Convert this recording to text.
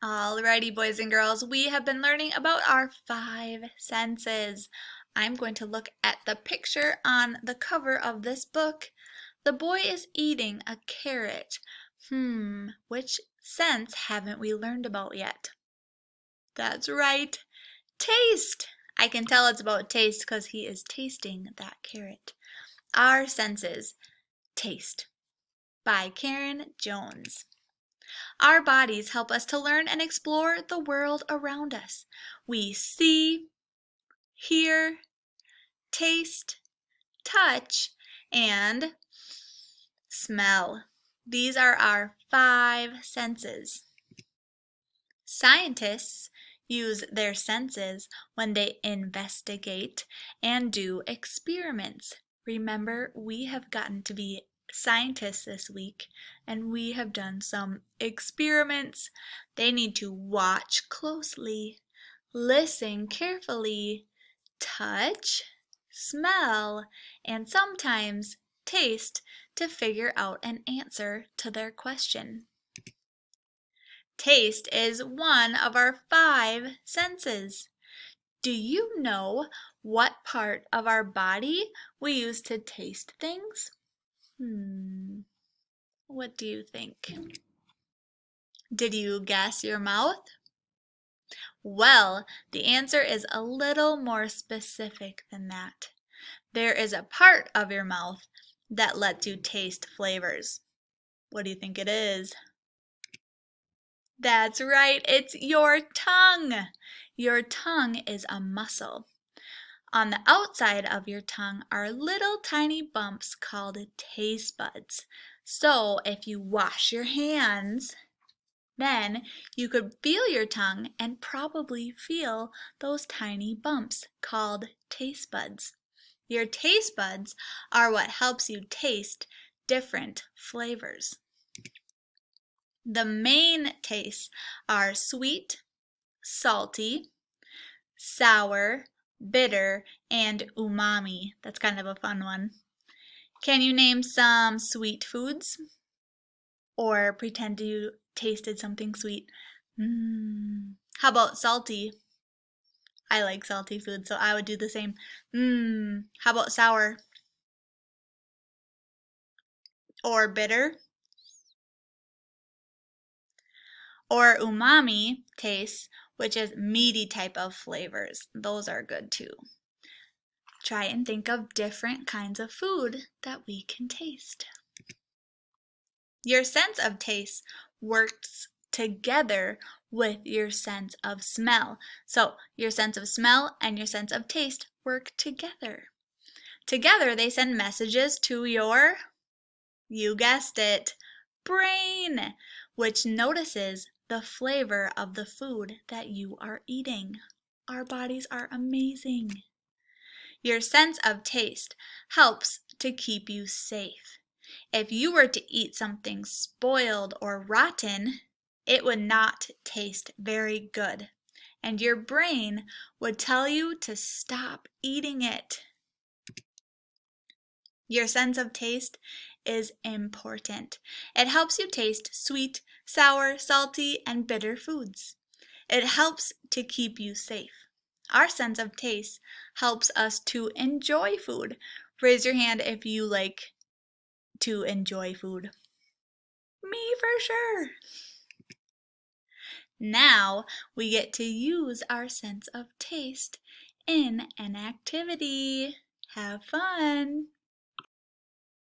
Alrighty, boys and girls, we have been learning about our five senses. I'm going to look at the picture on the cover of this book. The boy is eating a carrot. Which sense haven't we learned about yet? That's right, taste. I can tell it's about taste because he is tasting that carrot. Our senses. Taste by Karen Jones. Our bodies help us to learn and explore the world around us. We see, hear, taste, touch, and smell. These are our five senses. Scientists use their senses when they investigate and do experiments. Remember, we have gotten to be scientists this week, and we have done some experiments. They need to watch closely, listen carefully, touch, smell, and sometimes taste to figure out an answer to their question. Taste is one of our five senses. Do you know what part of our body we use to taste things? What do you think? Did you guess your mouth? Well, the answer is a little more specific than that. There is a part of your mouth that lets you taste flavors. What do you think it is? That's right, it's your tongue. Your tongue is a muscle. On the outside of your tongue are little tiny bumps called taste buds. So if you wash your hands, then you could feel your tongue and probably feel those tiny bumps called taste buds. Your taste buds are what helps you taste different flavors. The main tastes are sweet, salty, sour, bitter, and umami. That's kind of a fun one. Can you name some sweet foods? Or pretend you tasted something sweet? How about salty? I like salty food, so I would do the same. How about sour? Or bitter? Or umami tastes, which is meaty type of flavors. Those are good too. Try and think of different kinds of food that we can taste. Your sense of taste works together with your sense of smell. So your sense of smell and your sense of taste work together. Together they send messages to your, you guessed it, brain, which notices the flavor of the food that you are eating. Our bodies are amazing. Your sense of taste helps to keep you safe. If you were to eat something spoiled or rotten, it would not taste very good, and your brain would tell you to stop eating it. Your sense of taste is important. It helps you taste sweet, sour, salty, and bitter foods. It helps to keep you safe. Our sense of taste helps us to enjoy food. Raise your hand if you like to enjoy food. Me for sure. Now we get to use our sense of taste in an activity. Have fun!